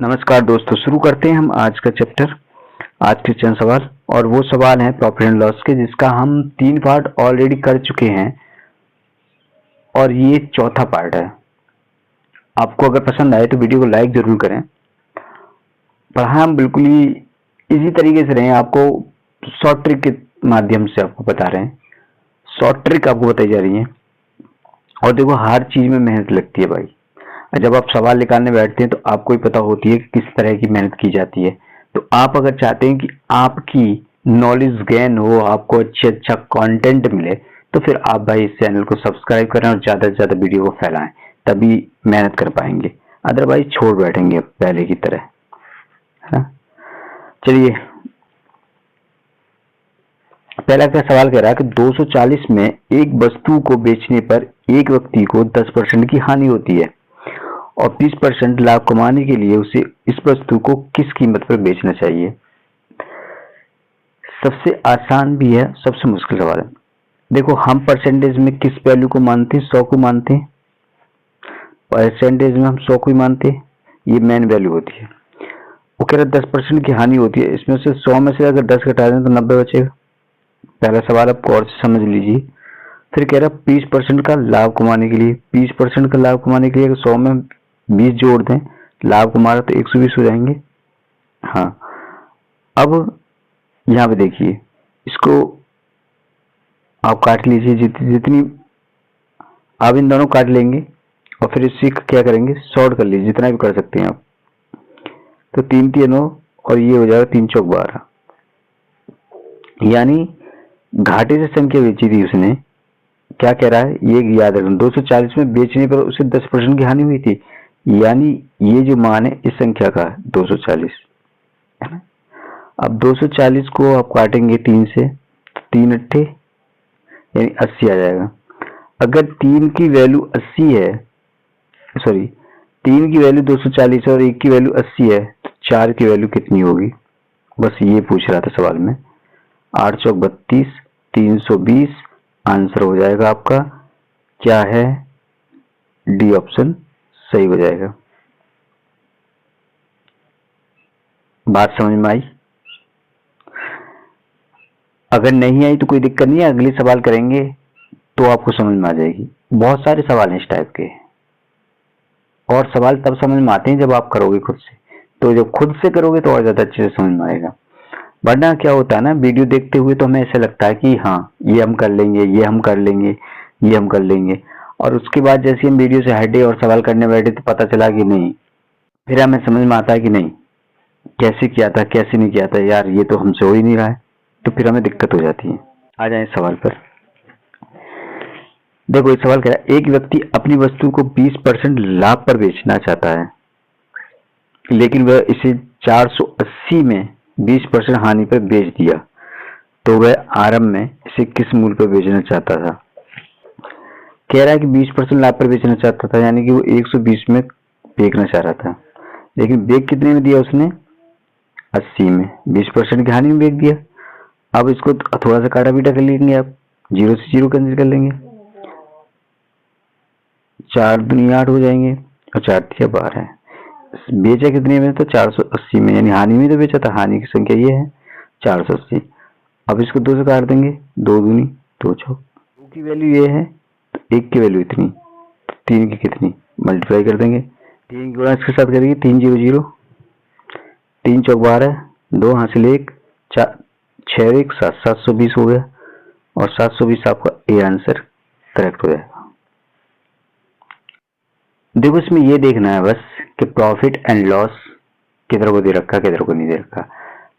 नमस्कार दोस्तों, शुरू करते हैं हम आज का चैप्टर। आज के चंद सवाल, और वो सवाल हैं प्रॉफिट एंड लॉस के, जिसका हम 3 पार्ट ऑलरेडी कर चुके हैं और ये चौथा पार्ट है। आपको अगर पसंद आए तो वीडियो को लाइक जरूर करें। पर हाँ, हम बिल्कुल ही इसी तरीके से रहे, आपको शॉर्ट ट्रिक के माध्यम से आपको बता रहे हैं। शॉर्ट ट्रिक आपको बताई जा रही है। और देखो, हर चीज में मेहनत लगती है भाई। जब आप सवाल निकालने बैठते हैं तो आपको ही पता होती है कि किस तरह की मेहनत की जाती है। तो आप अगर चाहते हैं कि आपकी नॉलेज गेन हो, आपको अच्छा कंटेंट मिले, तो फिर आप भाई इस चैनल को सब्सक्राइब करें और ज्यादा से ज्यादा वीडियो को फैलाएं, तभी मेहनत कर पाएंगे। अदरवाइज छोड़ बैठेंगे पहले की तरह, है ना। चलिए, पहला क्या सवाल कह रहा है कि 240 में एक वस्तु को बेचने पर एक व्यक्ति को 10% की हानि होती है और 20% लाभ कमाने के लिए उसे इस वस्तु को किस कीमत पर बेचना चाहिए। सबसे आसान भी है, सबसे मुश्किल सवाल है। देखो, हम परसेंटेज में किस वैल्यू को मानते हैं? 100 को मानते हैं। परसेंटेज में हम 100 को ही मानते हैं, ये मेन वैल्यू होती है। वो कह रहा है 10% की हानि होती है, इसमें से 100 में से अगर 10 घटा दें तो 90 बचेगा। पहला सवाल आप गौर से समझ लीजिए। फिर कह रहा है 20% का लाभ कमाने के लिए। 20% का लाभ कमाने के लिए अगर 100 में 20 जोड़ दें, लाभ कमा रहा तो 120 हो जाएंगे। हाँ, अब यहाँ पे देखिए, इसको आप काट लीजिए, जितनी आप इन दोनों काट लेंगे और फिर इसी का क्या करेंगे, शॉर्ट कर लीजिए, जितना भी कर सकते हैं आप। तो 3 3 9 और ये हो जाएगा 3 चौक 12। यानी घाटे से संख्या बेची थी उसने। क्या कह रहा है ये याद रखना, 240 में बेचने पर उसे 10% की हानि हुई थी। यानी ये जो मान है इस संख्या का 240 है ना। अब 240 को आप काटेंगे 3 से, 3 अट्ठे यानी 80 आ जाएगा। अगर 3 की वैल्यू 80 है, सॉरी 3 की वैल्यू 240 है और 1 की वैल्यू 80 है, तो 4 की वैल्यू कितनी होगी? बस ये पूछ रहा था सवाल में। 8 चौक 32, 320 आंसर हो जाएगा आपका क्या है, डी ऑप्शन सही हो जाएगा। बात समझ में आई? अगर नहीं आई तो कोई दिक्कत नहीं है, अगले सवाल करेंगे तो आपको समझ में आ जाएगी। बहुत सारे सवाल हैं इस टाइप के, और सवाल तब समझ में आते हैं जब आप करोगे खुद से। तो जब खुद से करोगे तो और ज्यादा अच्छे से समझ में आएगा। वरना क्या होता है ना, वीडियो देखते हुए तो हमें ऐसा लगता है कि हाँ ये हम कर लेंगे, ये हम कर लेंगे, ये हम कर लेंगे, और उसके बाद जैसे हम वीडियो से हटे और सवाल करने बैठे तो पता चला कि नहीं। फिर हमें समझ में आता है कि नहीं, कैसे किया था, कैसे नहीं किया था, यार ये तो हमसे हो ही नहीं रहा है। तो फिर हमें दिक्कत हो जाती है। आ जाए सवाल पर। देखो, इस सवाल कह रहा है एक व्यक्ति अपनी वस्तु को 20% लाभ पर बेचना चाहता है, लेकिन वह इसे 480 में 20% हानि पर बेच दिया, तो वह आरंभ में इसे किस मूल्य पर बेचना चाहता था? कह रहा है कि 20% लाभ पर बेचना चाहता था, यानी कि वो 120 में बेचना चाह रहा था, लेकिन बेच कितने में दिया उसने? 80 में। 20% की हानि में बेच दिया। अब इसको थोड़ा सा काटा पीटा कर लेंगे आप, 0 से 0 कैंसिल कर लेंगे, 4 दूनी 8 हो जाएंगे और 4 तिया 12 है। बेचा कितने में? तो 480 में, यानी हानि में तो बेचा था। हानि की संख्या ये है 480। अब इसको 2 से काट देंगे, 2 दूनी 2 चौक, 2 की वैल्यू ये है तो 1 की वैल्यू इतनी, तो 3 की कितनी, मल्टीप्लाई कर देंगे। 3 की गुणा इसके साथ करेंगे, 3 0 0, 3 चौक 12, 2 हासिल 1, 6 1 7, 720 हो गया, और 720 आपका ए आंसर करेक्ट हो जाएगा। देखो, इसमें ये देखना है बस कि प्रॉफिट एंड लॉस किधर को दे रखा, किधर को नहीं दे रखा।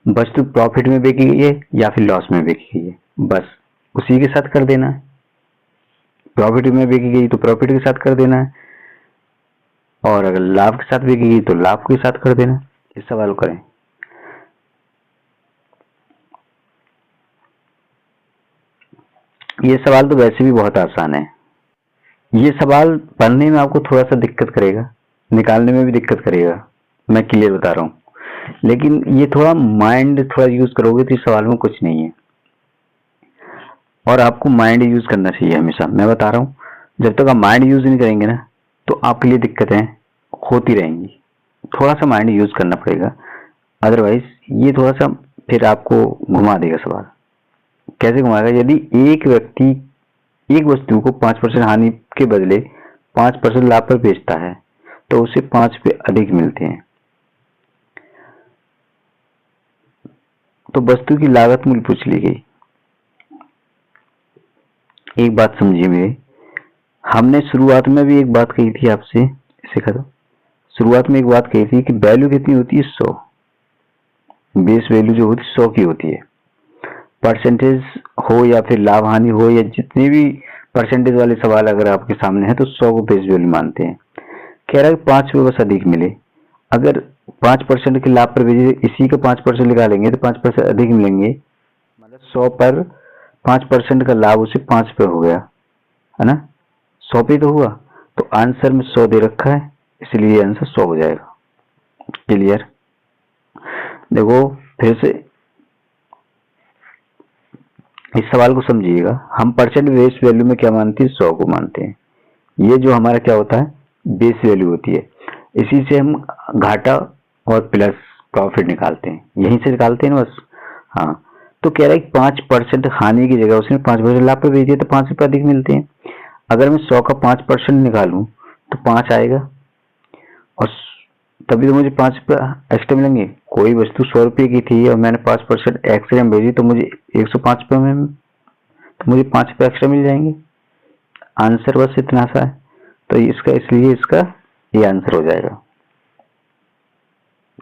वस्तु प्रॉफिट में बेची गई है या फिर लॉस में बेची गई है, बस उसी के साथ कर देना है। प्रॉफिट में बेची गई तो प्रॉफिट के साथ कर देना है, और अगर लाभ के साथ बेची गई तो लाभ के साथ कर देना है। इस सवाल करें। ये सवाल तो वैसे भी बहुत आसान है। ये सवाल पढ़ने में आपको थोड़ा सा दिक्कत करेगा, निकालने में भी दिक्कत करेगा, मैं क्लियर बता रहा हूँ। लेकिन ये थोड़ा माइंड थोड़ा यूज करोगे तो इस सवाल में कुछ नहीं है, और आपको माइंड यूज करना चाहिए हमेशा। मैं बता रहा हूँ, जब तक आप माइंड यूज नहीं करेंगे ना, तो आपके लिए दिक्कतें होती रहेंगी। थोड़ा सा माइंड यूज करना पड़ेगा, अदरवाइज ये थोड़ा सा फिर आपको घुमा देगा सवाल। कैसे घुमाएगा? यदि एक व्यक्ति एक वस्तु को 5% हानि के बदले 5% लाभ पर बेचता है तो उसे 5 रुपये अधिक मिलते हैं। तो वस्तु की लागत मूल्य पूछ ली गई। एक बात समझिए मेरे, हमने शुरुआत में भी एक बात कही थी आपसे, इसे करो। शुरुआत में एक बात कही थी कि वैल्यू कितनी होती है? 100। बेस वैल्यू जो होती है 100 की होती है। परसेंटेज हो या फिर लाभ हानि हो या जितने भी परसेंटेज वाले सवाल अगर आपके सामने है तो 100 को बेस वैल्यू मानते हैं। कह रहा है 5 रुपये बस अधिक मिले। अगर 5% के लाभ पर बेचे, इसी का 5% निकालेंगे तो 5% अधिक मिलेंगे, मतलब 100 पर 5% का लाभ उसे 5 रुपये हो गया, है ना? 100 पे तो हुआ, तो आंसर में 100 दे रखा है, इसलिए आंसर 100 हो जाएगा। क्लियर? देखो फिर से इस सवाल को समझिएगा। हम परसेंट बेस वैल्यू में क्या मानते हैं? 100 को मानते हैं। ये जो हमारा क्या होता है? बेस वैल्यू होती है। इसी से हम घाटा और प्लस प्रॉफिट निकालते हैं, यहीं से निकालते हैं ना बस। हाँ, तो कह रहा है कि 5% हानि की जगह उसने 5% लाभ पे बेच दिया तो 5 रुपये अधिक मिलते हैं। अगर मैं 100 का 5% निकालूं तो 5 आएगा, और तभी तो मुझे 5 रुपये एक्स्ट्रा मिलेंगे। कोई वस्तु 100 रुपये की थी और मैंने 5% एक्स्ट्रा भेजी तो मुझे 105 रुपये में, तो मुझे 5 रुपये एक्स्ट्रा मिल जाएंगे। आंसर बस इतना सा है, तो इसका इसलिए इसका ये आंसर हो जाएगा।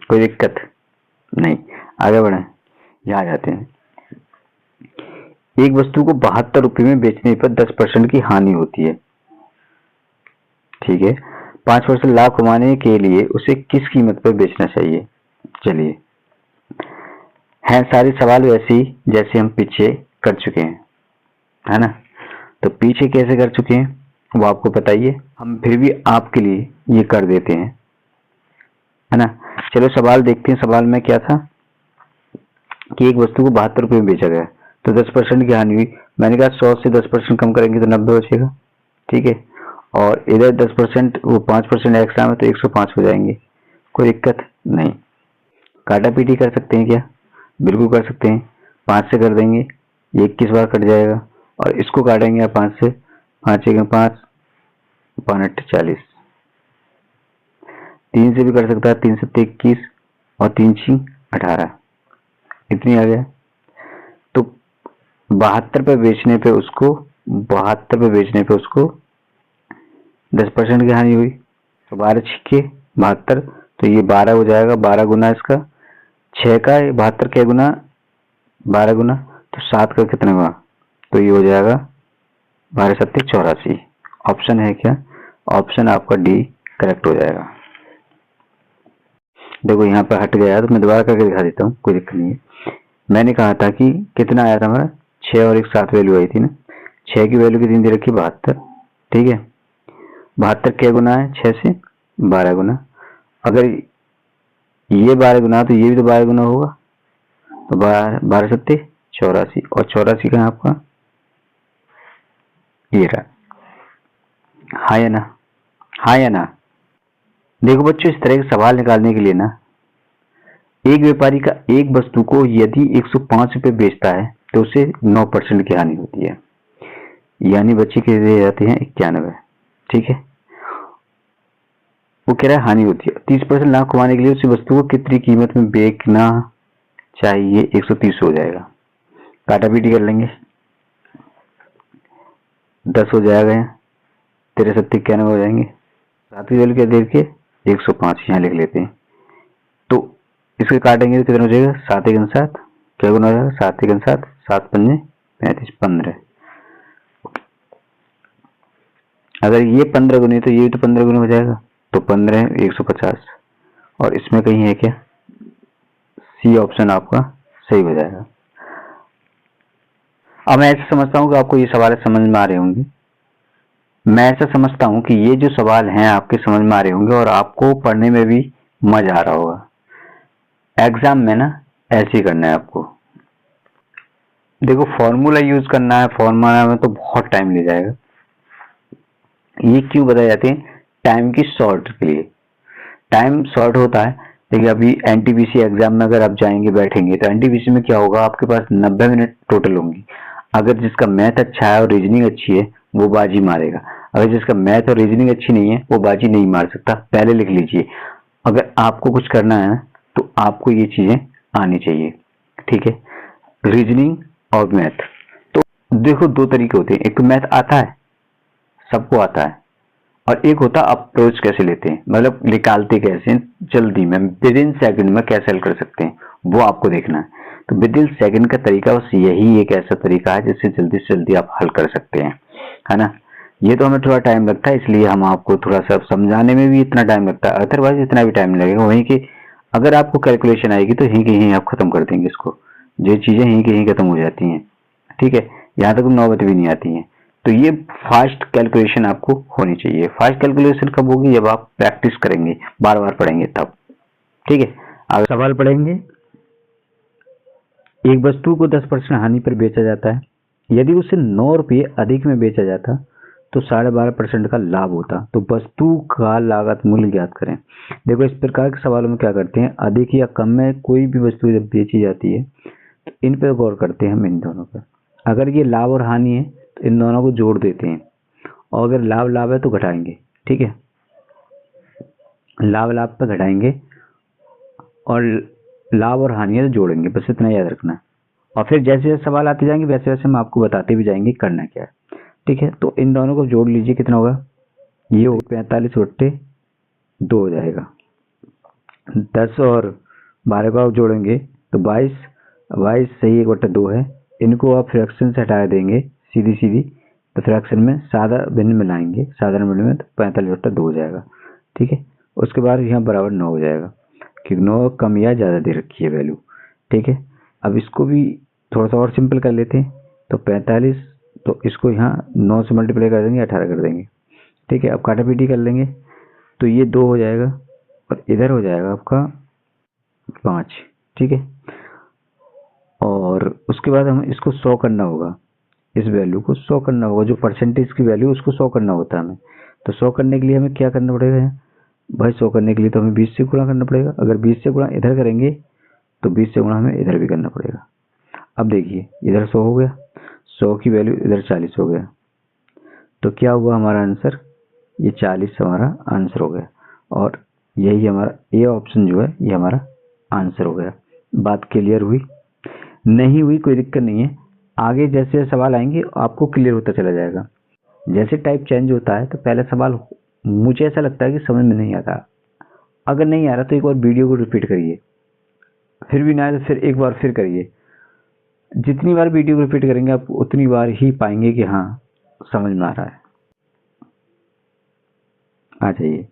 कोई दिक्कत नहीं, आगे बढ़े। यहाँ जाते हैं। एक वस्तु को 72 रुपये में बेचने पर 10% की हानि होती है, ठीक है। 5% लाभ कमाने के लिए उसे किस कीमत पर बेचना चाहिए? चलिए, हैं सारे सवाल वैसे ही जैसे हम पीछे कर चुके हैं, है ना? तो पीछे कैसे कर चुके हैं वो आपको बताइए, हम फिर भी आपके लिए ये कर देते हैं, है ना? चलो सवाल देखते हैं। सवाल में क्या था कि एक वस्तु को 72 रुपये में बेचा गया तो 10% की हानि हुई। मैंने कहा 100 से 10% कम करेंगे तो 90 बचेगा, ठीक है। और इधर 10% वो 5% एक्स्ट्रा में तो 105 हो जाएंगे। कोई दिक्कत नहीं। काटा पीटी कर सकते हैं क्या? बिल्कुल कर सकते हैं। 5 से कर देंगे, ये 21 बार कट जाएगा, और इसको काटेंगे 5 से, 5 एक 5, 5 8 40। 3 से भी कर सकता है, 3 7 21 और 3 6 18, इतनी आ गया। तो 72 पे बेचने पे उसको 10% की हानि हुई, तो 12 छिक्के 72, तो ये 12 हो जाएगा। 12 गुना इसका 6 का 72 क्या गुना 12 गुना, तो 7 का कितना गुना, तो ये हो जाएगा 12 7 84। ऑप्शन है क्या? ऑप्शन आपका डी करेक्ट हो जाएगा। देखो यहाँ पर हट गया, तो मैं दोबारा करके दिखा देता हूँ, कोई दिक्कत नहीं है। मैंने कहा था कि कितना आया था हमारा? 6 और एक 7 वैल्यू आई थी ना। 6 की वैल्यू कितनी दे रखी? 72, ठीक है। 72 क्या गुना है? 6 से 12 गुना। अगर ये 12 गुना तो ये भी तो 12 गुना होगा, तो 12 7 84, और 84 का आपका ये रहा। हाँ या ना? हाँ या ना? देखो बच्चों, इस तरह के सवाल निकालने के लिए ना, एक व्यापारी का एक वस्तु को यदि 105 रुपये बेचता है तो उसे 9% की हानि होती है, यानी बच्चे के दे जाते हैं 91, ठीक है। वो कह रहा है हानि होती है। 30% लाभ कमाने के लिए उस वस्तु को कितनी कीमत में बेचना चाहिए? 130 हो जाएगा। काटा पीटी कर लेंगे, 10 हो जाएगा, 13 7 91 हो जाएंगे। 7 की वैल्यू क्या दे के 105 यहाँ लिख लेते हैं, तो इसके काटेंगे तो कितना हो जाएगा? 7 एक 7, क्या गुना हो जाएगा? 7 एक 7, 7 पंजे 35, 15। अगर ये 15 गुनी तो ये भी तो 15 गुना हो जाएगा, तो 15 150, और इसमें कहीं है क्या? सी ऑप्शन आपका सही हो जाएगा। अब मैं ऐसा समझता हूँ कि आपको ये सवाल समझ में आ रहे होंगे। मैं ऐसा समझता हूँ कि ये जो सवाल हैं आपके समझ में आ रहे होंगे और आपको पढ़ने में भी मजा आ रहा होगा। एग्जाम में ना ऐसे ही करना है आपको। देखो फॉर्मूला यूज करना है, फॉर्मूला में तो बहुत टाइम ले जाएगा। ये क्यों बताए जाते हैं? टाइम की शॉर्ट के लिए। टाइम शॉर्ट होता है। देखिए अभी एनटीपीसी एग्जाम में अगर आप जाएंगे बैठेंगे तो एनटीपीसी में क्या होगा, आपके पास 90 मिनट टोटल होंगी। अगर जिसका मैथ अच्छा है और रीजनिंग अच्छी है वो बाजी मारेगा, अगर जिसका मैथ और रीजनिंग अच्छी नहीं है वो बाजी नहीं मार सकता। पहले लिख लीजिए, अगर आपको कुछ करना है तो आपको ये चीजें आनी चाहिए, ठीक है। रीजनिंग और मैथ, तो देखो दो तरीके होते हैं, एक तो मैथ आता है, सबको आता है, और एक होता अप्रोच कैसे लेते हैं, मतलब निकालते कैसे जल्दी में, विद इन सेकंड में कैसे हल कर सकते हैं, वो आपको देखना है। तो विद इन सेकंड का तरीका बस यही एक ऐसा तरीका है जिससे जल्दी से जल्दी आप हल कर सकते हैं, है ना। ये तो हमें थोड़ा टाइम लगता है, इसलिए हम आपको थोड़ा सा समझाने में भी इतना टाइम लगता है, अदरवाइज इतना भी टाइम लगेगा वहीं की। अगर आपको कैलकुलेशन आएगी तो यहीं के यहीं आप खत्म कर देंगे इसको, ये चीजें यहीं के यहीं खत्म हो जाती हैं, ठीक है। यहाँ तक नौबत भी नहीं आती है। तो ये फास्ट कैलकुलेशन आपको होनी चाहिए। फास्ट कैलकुलेशन कब होगी, जब आप प्रैक्टिस करेंगे, बार बार पढ़ेंगे तब, ठीक है। आगे सवाल पढ़ेंगे। एक वस्तु को 10% हानि पर बेचा जाता है, यदि उसे 9 रुपये अधिक में बेचा जाता तो 12.5% का लाभ होता, तो वस्तु का लागत मूल्य ज्ञात करें। देखो इस प्रकार के सवालों में क्या करते हैं, अधिक या कम में कोई भी वस्तु जब बेची जाती है तो इन पर गौर करते हैं हम, इन दोनों पर। अगर ये लाभ और हानि है तो इन दोनों को जोड़ देते हैं, और अगर लाभ लाभ है तो घटाएंगे, ठीक है। लाभ लाभ पे घटाएंगे और लाभ और हानि है तो जोड़ेंगे, बस इतना याद रखना है। और फिर जैसे जैसे सवाल आते जाएंगे वैसे वैसे हम आपको बताते भी जाएंगे करना क्या है, ठीक है। तो इन दोनों को जोड़ लीजिए, कितना होगा, ये हो 45/2 हो जाएगा। 10 और 12 को आप जोड़ेंगे तो 22, 22 सही 1/2 है। इनको आप फ्रैक्शन से हटा देंगे सीधी सीधी, तो फ्रैक्शन में सादा भिन्न में लाएंगे, साधारण भिन्न में, तो 45/2 हो जाएगा, ठीक है। उसके बाद यहाँ बराबर 9 हो जाएगा, क्योंकि 9 कम या ज़्यादा दे रखी है वैल्यू, ठीक है। अब इसको भी थोड़ा सा और सिंपल कर लेते हैं, तो 45, तो इसको यहाँ 9 से मल्टीप्लाई कर देंगे, 18 कर देंगे, ठीक है। अब काटापीटी कर लेंगे तो ये 2 हो जाएगा और इधर हो जाएगा आपका 5, ठीक है। और उसके बाद हमें इसको 100 करना होगा, इस वैल्यू को 100 करना होगा, जो परसेंटेज की वैल्यू उसको 100 करना होता है हमें। तो 100 करने के लिए हमें क्या करना पड़ेगा भाई, 100 करने के लिए तो हमें 20 से गुणा करना पड़ेगा। अगर 20 से गुणा इधर करेंगे तो 20 से गुणा हमें इधर भी करना पड़ेगा। अब देखिए इधर 100 हो गया, 100 की वैल्यू इधर 40 हो गया, तो क्या हुआ हमारा आंसर, ये 40 हमारा आंसर हो गया। और यही हमारा ए ऑप्शन जो है ये हमारा आंसर हो गया। बात क्लियर हुई? नहीं हुई कोई दिक्कत नहीं है, आगे जैसे सवाल आएंगे आपको क्लियर होता चला जाएगा। जैसे टाइप चेंज होता है तो पहले सवाल मुझे ऐसा लगता है कि समझ में नहीं आता, अगर नहीं आ रहा तो एक बार वीडियो को रिपीट करिए, फिर भी ना आए तो फिर एक बार फिर करिए। जितनी बार वीडियो को रिपीट करेंगे आप उतनी बार ही पाएंगे कि हाँ समझ में आ रहा है। आ जाइए,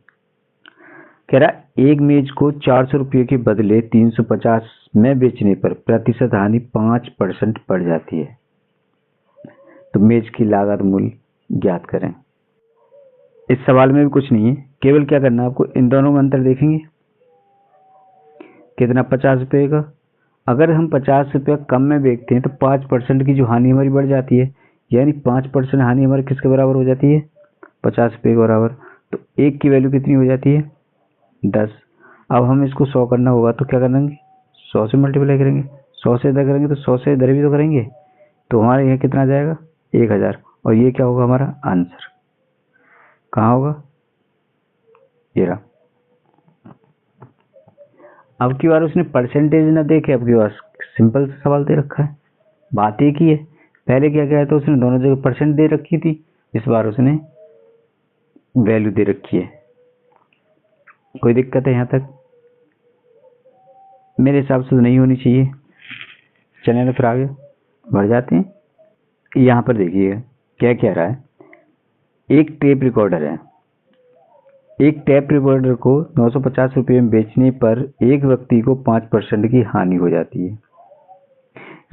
कह रहा एक मेज को 400 रुपये के बदले 350 में बेचने पर प्रतिशत हानि 5% पड़ जाती है, तो मेज की लागत मूल्य ज्ञात करें। इस सवाल में भी कुछ नहीं है, केवल क्या करना है आपको, इन दोनों में अंतर देखेंगे, कितना 50 रुपये का। अगर हम 50 रुपये कम में बेचते हैं तो 5% की जो हानि हमारी बढ़ जाती है, यानी 5% हानि हमारी किसके बराबर हो जाती है, 50 रुपये के बराबर। तो एक की वैल्यू कितनी हो जाती है, 10। अब हम इसको 100 करना होगा तो क्या करेंगे, 100 से मल्टीप्लाई करेंगे, 100 से इधर करेंगे तो 100 से इधर भी तो करेंगे, तो हमारे यहाँ कितना आ जाएगा 1000। और ये क्या होगा हमारा आंसर, कहाँ होगा, ये रहा। अब की बार उसने परसेंटेज ना देखे, अब की बार सिंपल सवाल दे रखा है, बात एक ही है। पहले क्या किया था उसने, दोनों जगह परसेंट दे रखी थी, इस बार उसने वैल्यू दे रखी है। कोई दिक्कत है यहाँ तक? मेरे हिसाब से तो नहीं होनी चाहिए। चलें ना फिर आगे बढ़ जाते हैं। यहाँ पर देखिए क्या कह रहा है, एक टेप रिकॉर्डर है, एक टेप रिकॉर्डर को 950 रुपये में बेचने पर एक व्यक्ति को 5% की हानि हो जाती है।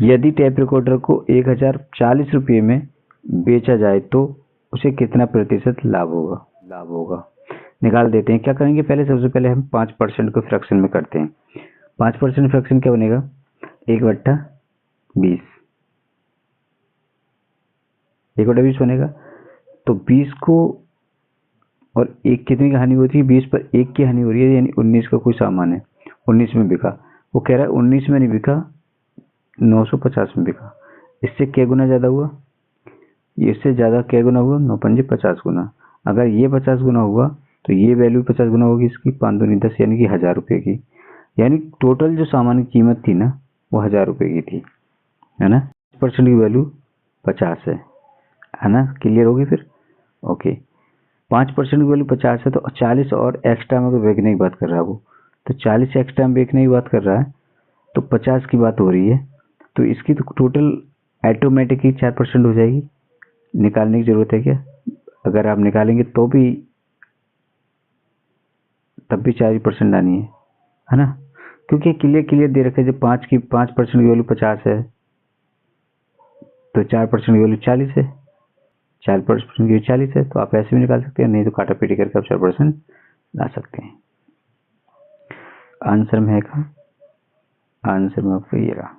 यदि टेप रिकॉर्डर को 1040 रुपये में बेचा जाए तो उसे कितना प्रतिशत लाभ होगा निकाल देते हैं। क्या करेंगे, पहले सबसे पहले हम 5% को फ्रैक्शन में करते हैं। 5% फ्रैक्शन क्या बनेगा, 1/20, 1/20 बनेगा। तो 20 को और एक कितनी की हानि होती है? 20 पर 1 की हानि हो रही है, यानी 19 का कोई सामान है, 19 में बिका। वो कह रहा है 19 में नहीं बिका, 950 में बिका। इससे क्या गुना ज़्यादा हुआ? इससे ज़्यादा क्या गुना हुआ? 9 पंजे 50 गुना। अगर ये 50 गुना हुआ तो ये वैल्यू 50 गुना होगी इसकी, 5 दूनी 10, यानी कि 1000 रुपये की। यानी टोटल जो सामान की कीमत थी ना, वो 1000 रुपये की थी, है ना। परसेंट की वैल्यू 50 है ना। क्लियर होगी फिर? ओके। 5% की वैल्यू 50 है, तो 40 और एक्स्ट्रा में बेचने की बात कर रहा है वो, तो 40 एक्स्ट्रा में बेचने की बात कर रहा है, तो 50 की बात हो रही है, तो इसकी तो टोटल ऑटोमेटिक ही 4% हो जाएगी। निकालने की जरूरत है क्या? अगर आप निकालेंगे तो भी तब भी 4% आनी है ना, क्योंकि क्लियर क्लियर दे रखे, जब 5% की वैल्यू 50 है तो 4% की वैल्यू 40 है, 4% की वैल्यू 40 है, तो आप ऐसे भी निकाल सकते हैं, नहीं तो काटा पीटी करके आप 4% ला सकते हैं। आंसर में है का, आंसर में आपको ये रहा।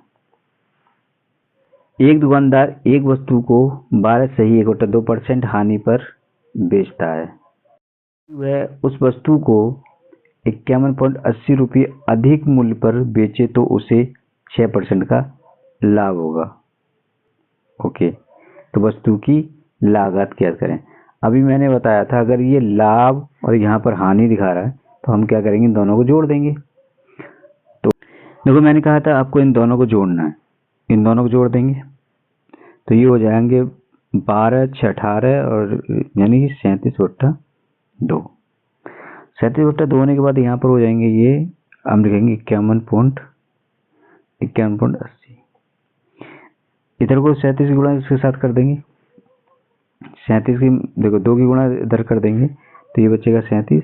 एक दुकानदार एक वस्तु को 12 सही 1/2% हानि पर बेचता है। वह उस वस्तु को 51.80 रुपये अधिक मूल्य पर बेचे तो उसे 6% का लाभ होगा। ओके, तो वस्तु की लागत क्या करें? अभी मैंने बताया था, अगर ये लाभ और यहाँ पर हानि दिखा रहा है तो हम क्या करेंगे? इन दोनों को जोड़ देंगे। तो देखो, मैंने कहा था आपको इन दोनों को जोड़ना है, इन दोनों को जोड़ देंगे तो ये हो जाएंगे 12 6 18 और यानी कि 37 बट्टा 2। 37 बट्टा 2 होने के बाद यहाँ पर हो जाएंगे ये, हम लिखेंगे 51.80। इधर को 37 गुणा इसके साथ कर देंगे, 37 की देखो 2 की गुणा इधर कर देंगे तो ये बचेगा 37,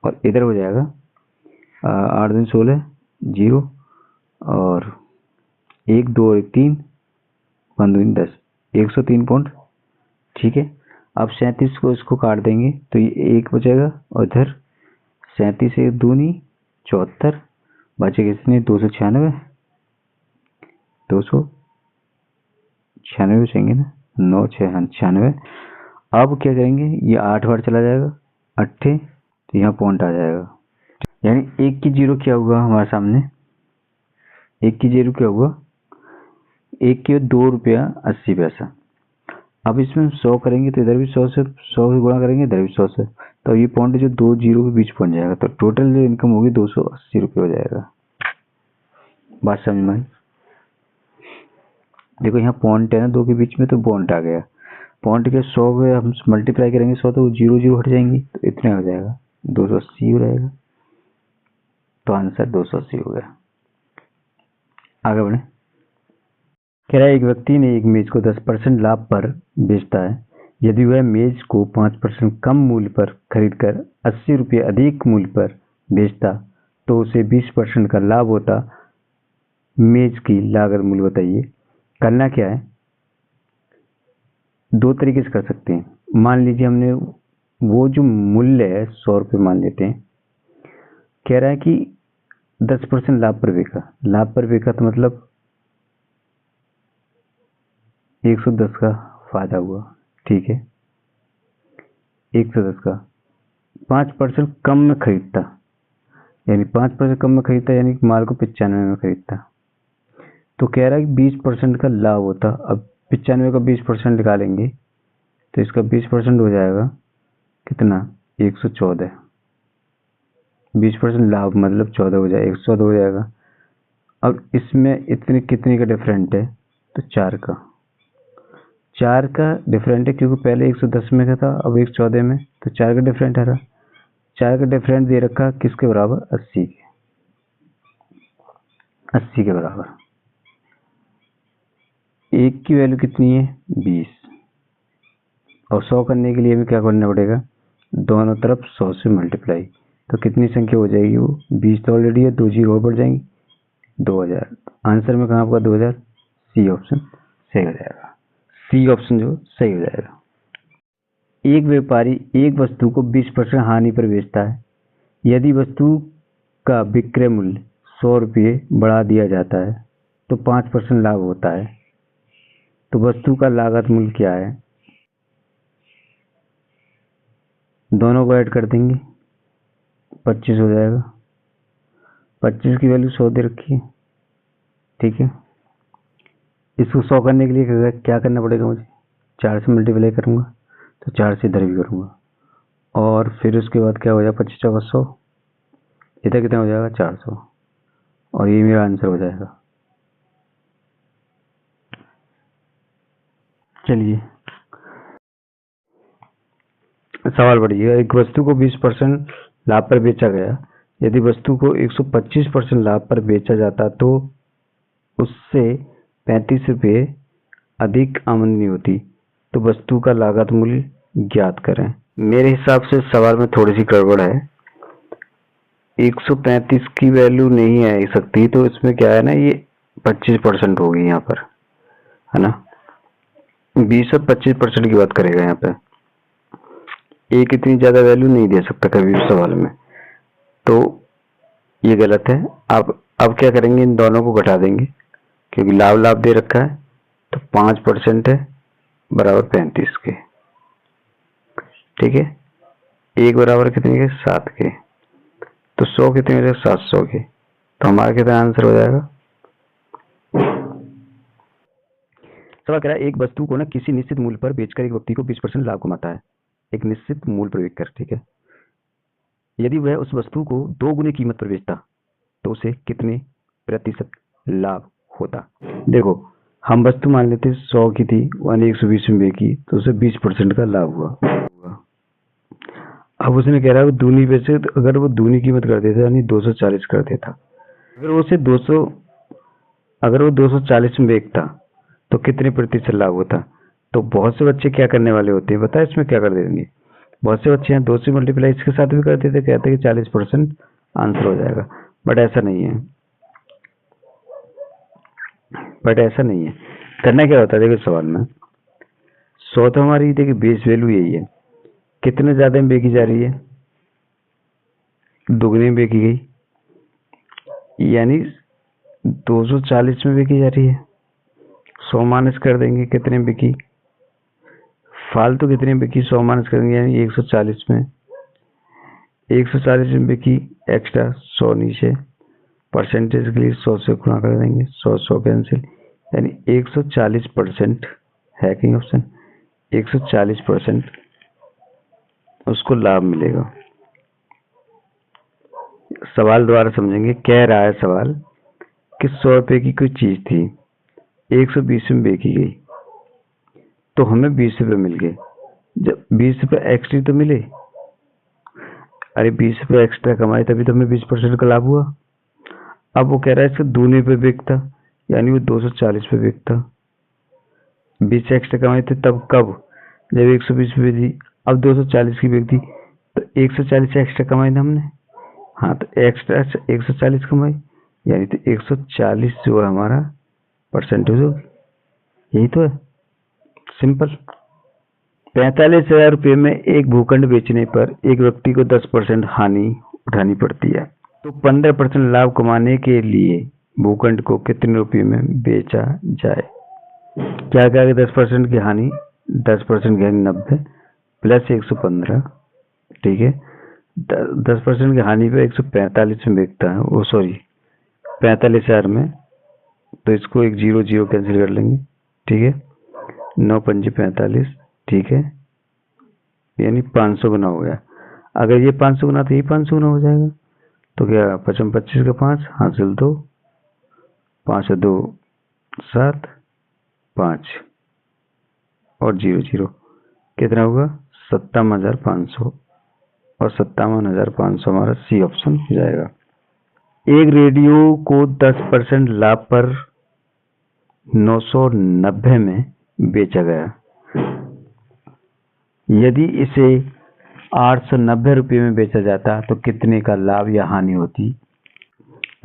और इधर हो जाएगा 8 दूनी 16 0 और 1 2 और 3 5 दूनी 10, 103 पॉइंट। ठीक है, अब 37 को इसको काट देंगे तो ये 1 बचेगा, और इधर 37 1 दूनी 74, बचेगा कितने? 296, 296 बचेंगे ना, 9 6 96। अब क्या करेंगे? ये 8 बार चला जाएगा, 8 तो यहाँ पॉइंट आ जाएगा, यानी 1 की जीरो क्या हुआ हमारे सामने? 1 की जीरो क्या हुआ? 1 की 2 रुपया 80 पैसा। अब इसमें 100 करेंगे तो इधर भी 100 से 100 गुणा करेंगे, इधर भी 100 से, तो ये पॉइंट जो 2 जीरो के बीच पहुंच जाएगा, तो टोटल जो इनकम होगी 280 रुपये हो जाएगा। बात समझ में आई? देखो यहाँ पॉइंट है ना 2 के बीच में, तो पॉइंट आ गया, पॉइंट के 100 के हम मल्टीप्लाई करेंगे 100, तो जीरो जीरो हट जाएंगी, तो इतने हो जाएगा, 280 हो जाएगा। तो आंसर 280 हो गया। आगे बढ़े। कह रहा है एक व्यक्ति ने एक मेज को 10% लाभ पर बेचता है। यदि वह मेज को 5% कम मूल्य पर खरीदकर 80 रुपये अधिक मूल्य पर बेचता तो उसे 20% का लाभ होता। मेज की लागत मूल्य बताइए। करना क्या है? दो तरीके से कर सकते हैं। मान लीजिए हमने वो जो मूल्य है 100 रुपये मान लेते हैं। कह रहा है कि 10% लाभ पर बिका, लाभ पर बिका तो मतलब 110 का फायदा हुआ। ठीक है, 110 का 5% कम में खरीदता, यानी 5% कम में खरीदता, यानी माल को 95 में खरीदता, तो कह रहा है कि 20% का लाभ होता। अब 95 का 20% निकालेंगे तो इसका 20% हो जाएगा कितना? 114। 20% लाभ मतलब 14 हो जाएगा, 114 हो जाएगा। अब इसमें इतने कितने का डिफरेंट है? तो 4 का, 4 का डिफरेंट है, क्योंकि पहले 110 में का था, अब 114 में, तो 4 का डिफरेंट आ रहा। 4 का डिफरेंट दे रखा किसके बराबर? 80 के, 80 के बराबर। एक की वैल्यू कितनी है? 20, और 100 करने के लिए हमें क्या करना पड़ेगा? दोनों तरफ 100 से मल्टीप्लाई, तो कितनी संख्या हो जाएगी? वो 20 तो ऑलरेडी है, 2 जीरो और बढ़ जाएंगी, 2000। आंसर में कहाँ आपका 2000? सी ऑप्शन सही हो जाएगा, सी ऑप्शन जो सही हो जाएगा। एक व्यापारी एक वस्तु को 20% हानि पर बेचता है। यदि वस्तु का विक्रय मूल्य 100 रुपये बढ़ा दिया जाता है तो 5% लाभ होता है। तो वस्तु का लागत मूल्य क्या है? दोनों को ऐड कर देंगे, 25 हो जाएगा। 25 की वैल्यू 100 दे रखी है, ठीक है। इसको 100 करने के लिए क्या करना पड़ेगा मुझे, 4 से मल्टीप्लाई करूँगा, तो 4 से इधर भी करूँगा, और फिर उसके बाद क्या हो जाएगा, 25 चौका 100, इधर कितना हो जाएगा 400, और ये मेरा आंसर हो जाएगा। चलिए सवाल बढ़िएगा। एक वस्तु को 20% लाभ पर बेचा गया। यदि वस्तु को 125% लाभ पर बेचा जाता तो उससे 35 रुपये अधिक आमदनी होती, तो वस्तु का लागत मूल्य ज्ञात करें। मेरे हिसाब से सवाल में थोड़ी सी गड़बड़ है। 135 की वैल्यू नहीं आ सकती, तो इसमें क्या है ना, ये 25% होगी यहाँ पर, है ना। 20 और 25% की बात करेगा यहाँ पे। एक इतनी ज्यादा वैल्यू नहीं दे सकता कभी भी सवाल में, तो ये गलत है। अब क्या करेंगे, इन दोनों को घटा देंगे, क्योंकि लाभ लाभ दे रखा है, तो 5% है बराबर 35 के, ठीक है। एक बराबर कितने के, 7 के, तो 100 कितने हो जाएगा, 700 के, तो हमारा कितना आंसर हो जाएगा। सवाल कह रहा है एक वस्तु को ना किसी निश्चित मूल्य पर बेचकर एक व्यक्ति को 20% लाभ कमाता है, एक निश्चित मूल्य पर बेचकर, ठीक है। यदि वह उस वस्तु को 2 गुने कीमत पर बेचता तो उसे कितने प्रतिशत लाभ होता। देखो, हम वस्तु मान लेते 100 की थी, 120 में बेची, तो उसे 20% का लाभ हुआ। अब उसने कह रहा है वो दूनी बेचे, तो अगर वो दूनी कीमत कर देता यानी 240 कर देता, अगर वो 240 में बेचता तो कितने प्रतिशत लाभ होता। तो बहुत से बच्चे क्या करने वाले होते हैं पता है, इसमें क्या कर देंगे, बहुत से बच्चे हैं 2 से मल्टीप्लाई इसके साथ भी कर देते, कहते हैं कि 40% आंसर हो जाएगा, बट ऐसा नहीं है। करना क्या होता है, देखो सवाल में 100 तो हमारी देखिए बेस वैल्यू यही है, कितने ज्यादा में बेची जा रही है, दुगनी में बेची गई, यानी 240 में बेची जा रही है। 100 माइनस कर देंगे, कितने में बिकी, फालतू कितने में बिकी, 100 माइनस कर देंगे यानी 140 में, 140 में बिकी, एक्स्ट्रा 100 नीचे, परसेंटेज के लिए 100 से गुणा कर देंगे, 100 कैंसिल, यानी 140% है कि ऑप्शन, 140% उसको लाभ मिलेगा। सवाल दोबारा समझेंगे। कह रहा है सवाल कि 100 रुपए की कोई चीज थी, 120 में बेची गई, तो हमें 20 रुपए मिल गए। जब 20 रुपए एक्स्ट्रा तो मिले, अरे 20 रुपए एक्स्ट्रा कमाए तभी तो हमें 20% का लाभ हुआ। अब वो कह रहा है इसका दूनी पे बेचता, यानी वो 240 पे बेचता, 20 एक्स्ट्रा कमाए थे तब, कब, जब 120 पे थी, अब 240 की बेचती, तो 140 एक्स्ट्रा कमाई ना हमने, हाँ, तो एक्स्ट्रा 140 कमाई, यानी तो 140 जो है हमारा परसेंटेज होगी, यही तो है, सिंपल। 45,000 रुपये में एक भूखंड बेचने पर एक व्यक्ति को 10% हानि उठानी पड़ती है, तो 15% लाभ कमाने के लिए भूखंड को कितने रुपये में बेचा जाए। क्या क्या 10% की हानि, 10% की हानि 90 प्लस 115, ठीक है। 10% की हानि पे 145 में बेचता है वो, सॉरी 45,000 में, तो इसको एक 0 कैंसिल कर लेंगे, ठीक है। 9 पंजे 45, ठीक है, यानी 500 गुना हो गया। अगर ये 500 गुना तो ये 500 गुना हो जाएगा, तो क्या 55 25 का 5 हासिल 2, 5 2 7, 5 और 0 कितना होगा 57,500, और 57,500 हमारा सी ऑप्शन हो जाएगा। एक रेडियो को 10% लाभ पर 990 में बेचा गया। यदि इसे 890 रुपये में बेचा जाता तो कितने का लाभ या हानि होती।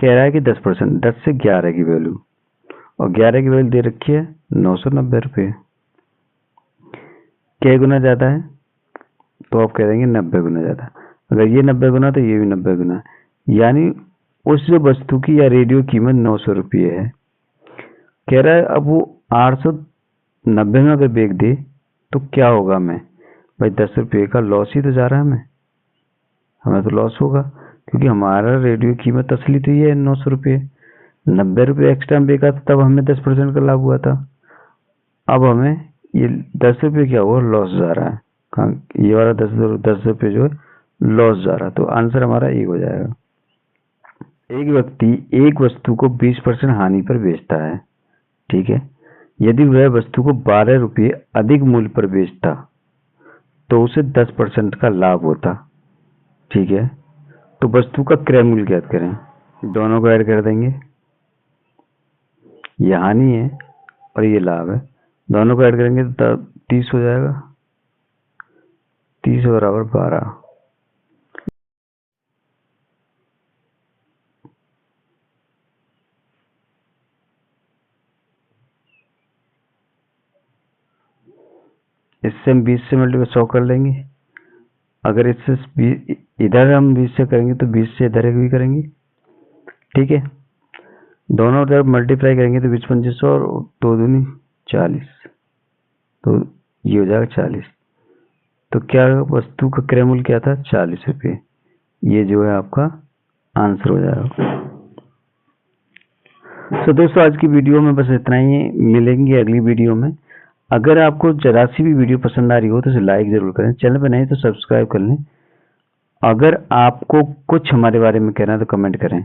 कह रहा है कि 10%, 10 से 11 की वैल्यू, और 11 की वैल्यू दे रखी है 990 रुपये। क्या गुना ज्यादा है, तो आप कह देंगे 90 गुना ज्यादा। अगर ये 90 गुना तो ये भी 90 गुना, यानी उस वस्तु की या रेडियो कीमत 900 रुपये है। कह रहा है अब वो 890 में अगर बेच दे तो क्या होगा, मैं भाई 10 रुपये का लॉस ही तो जा रहा है हमें तो लॉस होगा, क्योंकि हमारा रेडियो की कीमत असली तो ये है 900 रुपये। 90 रुपये एक्स्ट्रा बेका था, तब हमें 10% का लाभ हुआ था। अब हमें ये 10 रुपये क्या हुआ, लॉस जा रहा है। कहाँ, ये वाला 10 रुपये जो है लॉस जा रहा है। तो आंसर हमारा ए हो जाएगा। एक व्यक्ति एक वस्तु को 20% हानि पर बेचता है, ठीक है। यदि वह वस्तु को 12 रुपये अधिक मूल्य पर बेचता तो उसे 10% का लाभ होता, ठीक है। तो वस्तु का क्रय मूल्य ज्ञात करें। दोनों को ऐड कर देंगे, ये हानि है और ये लाभ है, दोनों को ऐड करेंगे तो 30 हो जाएगा। 30 बराबर 12। इससे हम 20 से मल्टीप्लाई 100 कर लेंगे। अगर इससे इधर हम 20 से करेंगे तो 20 से इधर भी करेंगे, ठीक है। दोनों तरफ मल्टीप्लाई करेंगे तो 20 और 2 दूनी 40, तो ये हो जाएगा 40। तो क्या वस्तु का क्रय मूल्य क्या था, 40 रुपये। ये जो है आपका आंसर हो जाएगा। तो दोस्तों आज की वीडियो में बस इतना ही, मिलेंगे अगली वीडियो में। अगर आपको जरा सी भी वीडियो पसंद आ रही हो तो इसे लाइक जरूर करें, चैनल पर नहीं तो सब्सक्राइब कर लें। अगर आपको कुछ हमारे बारे में कहना है तो कमेंट करें।